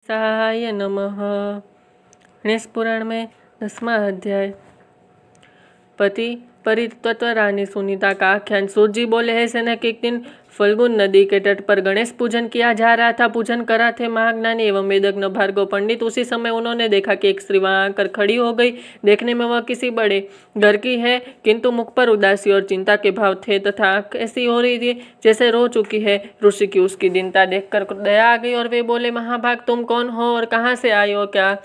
साय नमः। गणेश पुराण में 10वां अध्याय। पति परितत्व रानी सुनीता का आख्यान। सूत जी बोले हैं सेना कि एक दिन फल्गुन नदी के तट पर गणेश पूजन किया जा रहा था। पूजन करा थे महाज्ञानी एवं वेदज्ञ भार्गव पंडित। उसी समय उन्होंने देखा कि एक स्त्री वहां आकर खड़ी हो गई। देखने में वह किसी बड़े घर की है, किंतु मुख पर उदासी और चिंता के भाव थे तथा आंख ऐसी हो रही थी जैसे रो चुकी है। ऋषि की उसकी दीनता देखकर दया आ गई और वे बोले, महाभाग तुम कौन हो और कहाँ से आए हो? क्या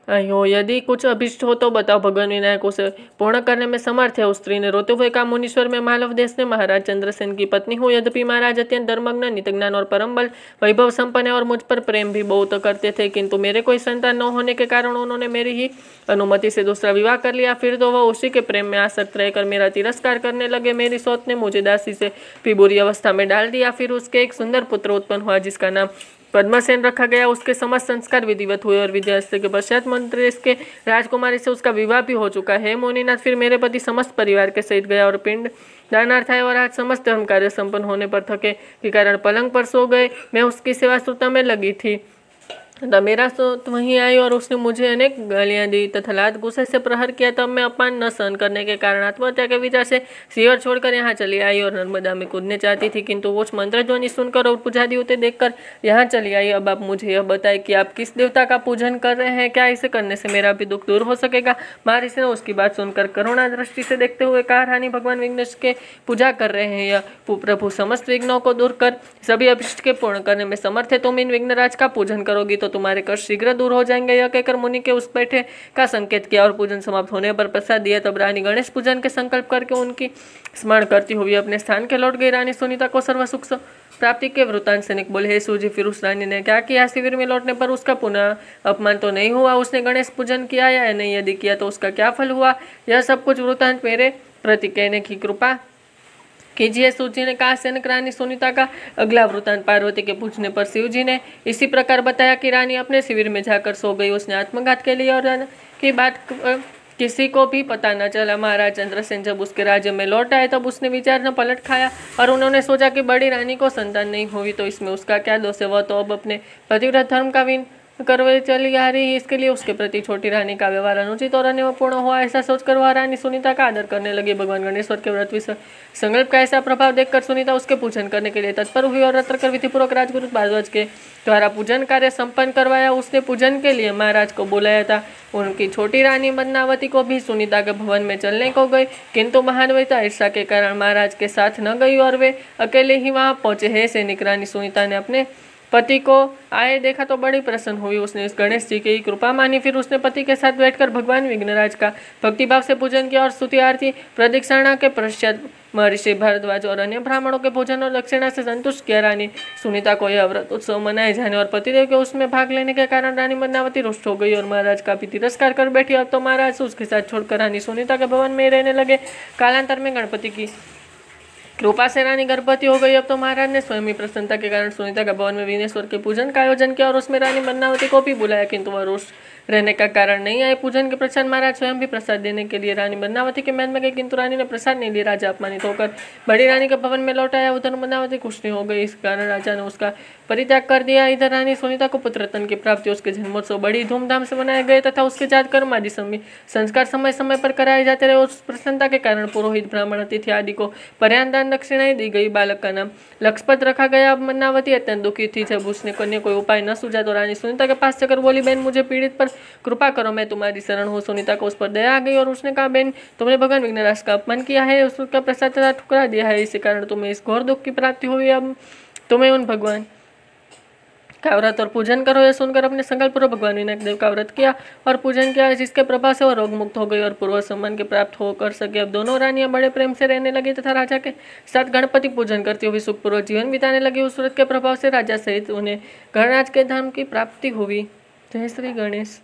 यदि कुछ अभिष्ट हो तो बताओ, भगवान विनायक उसे पूर्ण करने में समर्थ है। उस स्त्री ने रोते हुए कहा, मुनीश्वर मैं मालव देश में महाराज चंद्रसेन की पत्नी हूँ। यद्यपि महाराज अत्यंत धर्मज्ञ, नितज्ञान और परम बल वैभव संपन्न है और मुझ पर प्रेम भी बहुत करते थे, किंतु मेरे कोई संतान न होने के कारण उन्होंने मेरी ही अनुमति से दूसरा विवाह कर लिया। फिर तो वह उसी के प्रेम में आसक्त रहकर मेरा तिरस्कार करने लगे। मेरी सौत ने मुझे दासी से भी बुरी अवस्था में डाल दिया। फिर उसके एक सुंदर पुत्र उत्पन्न हुआ जिसका नाम पद्मसेन रखा गया। उसके समस्त संस्कार विधिवत हुए और विद्यार्थी के पश्चात मंत्री के राजकुमारी से उसका विवाह भी हो चुका है। मुनिनाथ फिर मेरे पति समस्त परिवार के सहित गया और पिंड दानार्थ आए और आज समस्त धर्म कार्य संपन्न होने पर थके के कारण पलंग पर सो गए। मैं उसकी सेवा सुता में लगी थी तब मेरा सोत वहीं आई और उसने मुझे अनेक गालियां दी तथा लात गुस्से से प्रहार किया। तब मैं अपमान न सहन करने के कारण आत्महत्या के विचार से सियर छोड़कर यहाँ चली आई और नर्मदा में कूदने चाहती थी, किंतु वो मंत्र ध्वनि सुनकर और पुजारी होते देखकर यहाँ चली आई। अब आप मुझे यह बताए कि आप किस देवता का पूजन कर रहे हैं? क्या इसे करने से मेरा भी दुख दूर हो सकेगा? महर्षि ने उसकी बात सुनकर करुणा दृष्टि से देखते हुए कहा, रानी भगवान विघ्नेश के पूजा कर रहे हैं। यह प्रभु समस्त विघ्नों को दूर कर सभी अभिष्ट के पूर्ण करने में समर्थ है। तुम इन विघ्नराज का पूजन करोगी तो तुम्हारे कष्ट शीघ्र दूर हो जाएंगे। यह कहकर मुनि के उस बैठे का संकेत किया और पूजन समाप्त होने पर प्रसाद दिया। तब रानी गणेश पूजन के संकल्प करके उनकी स्मरण करती हुई अपने स्थान के लौट गई। रानी सुनीता को सर्व सुख प्राप्ति के वृतांत सैनिक बोले, हे सूजी फिर उस रानी ने क्या किया? शिविर में लौटने पर उसका पुनः अपमान तो नहीं हुआ? उसने गणेश पूजन किया या नहीं? यदि किया तो उसका क्या फल हुआ? यह सब कुछ वृतांत मेरे प्रति कहने की कृपा कीजिए। सूजी ने कहा, सैनिक रानी सुनीता का अगला वृतांत पार्वती के पूछने पर शिव जी ने इसी प्रकार बताया कि रानी अपने शिविर में जाकर सो गई। उसने आत्मघात के लिए और की बात किसी को भी पता न चला। महाराज चंद्रसेन जब उसके राज्य में लौट आए तब उसने विचार न पलट खाया और उन्होंने सोचा कि बड़ी रानी को संतान नहीं हुई तो इसमें उसका क्या दोष है? वह तो अब अपने पतिव्रत धर्म का विन करवे चली आ रही है, इसके लिए उसके प्रति छोटी रानी का व्यवहार अनुचित और अन्यायपूर्ण हुआ। ऐसा सोचकर वह रानी सुनीता का आदर करने लगी। भगवान गणेश्वर के व्रत संकल्प का ऐसा प्रभाव देखकर सुनीता उसके पूजन करने के लिए तत्पर हुई और रत्र कर विधिपूर्वक राजगुरु भारद्वाज के द्वारा पूजन कार्य संपन्न करवाया। उसने पूजन के लिए महाराज को बुलाया था। उनकी छोटी रानी बदनावती को भी सुनीता के भवन में चलने को गई, किंतु महान्विता ईर्षा के कारण महाराज के साथ न गई और वे अकेले ही वहां पहुंचे। है सैनिक रानी सुनीता ने अपने पति को आए देखा तो बड़ी प्रसन्न हुई। उसने इस गणेश जी की कृपा मानी। फिर उसने पति के साथ बैठकर भगवान विघ्नराज का भक्तिभाव से पूजन किया और स्तुति आरती प्रदक्षिणा के पश्चात महर्षि भारद्वाज और अन्य ब्राह्मणों के भोजन और दक्षिणा से संतुष्ट किया। रानी सुनीता को यह व्रत उत्सव मनाए जाने और पतिदेव के उसमें भाग लेने के कारण रानी बदनावती रुष्ट हो गई और महाराज का भी तिरस्कार कर बैठी। अब तो महाराज उसके साथ छोड़कर रानी सुनीता के भवन में रहने लगे। कालांतर में गणपति की कृपा से रानी गर्भवती हो गई। अब तो महाराज ने स्वयं ही प्रसन्नता के कारण सुनीता का भवन में विघ्नेश्वर के पूजन का आयोजन किया और उसमें रानी बदनावती को भी बुलाया, किंतु वह रुष्ट रहने का कारण नहीं आए। पूजन के पश्चात महाराज स्वयं भी प्रसाद देने के लिए रानी बदनावती के महल में गए, किंतु रानी ने प्रसाद नहीं लिया। राजा अपमानित होकर बड़ी रानी के भवन में लौट आया। उधर बदनावती खुश नहीं हो गई, इस कारण राजा ने उसका परित्याग कर दिया। इधर रानी सुनीता को पुत्र रत्न की प्राप्ति, उसके जन्मोत्सव बड़ी धूमधाम से मनाए गए तथा उसके जात कर्म आदि संस्कार समय समय पर कराए जाते रहे। उस प्रसन्नता के कारण पुरोहित, ब्राह्मण, अतिथि आदि को पर्यान दान दक्षिणाएं दी गई। बालक का नाम लक्ष्मण रखा गया। अब बदनावती अत्यंत दुखी थी। जब उसने कन्या कोई उपाय न सूझा तो रानी सुनीता के पास जाकर बोली, बहन मुझे पीड़ित पर कृपा करो, मैं तुम्हारी शरण हूँ। सुनीता को उस पर दया आ गई और उसने कहा, बहन तुमने भगवान विघ्नराज का अपमान किया है, उसका प्रसाद तथा ठुकरा दिया है, इसी कारण तुम्हें इस घोर दुख की प्राप्ति हुई। अब तुम्हें उन भगवान का व्रत और पूजन करो। यह सुनकर अपने संकल्प पूर्वक भगवान विनायक देव का व्रत किया और पूजन किया, जिसके प्रभाव से वह रोग मुक्त हो गई और पूर्व सम्मान के प्राप्त होकर सके। अब दोनों रानियां बड़े प्रेम से रहने लगी तथा राजा के साथ गणपति पूजन करती हुई सुखपूर्वक जीवन बिताने लगी। उस व्रत के प्रभाव से राजा सहित उन्हें गणराज के धर्म की प्राप्ति हुई। जय श्री गणेश।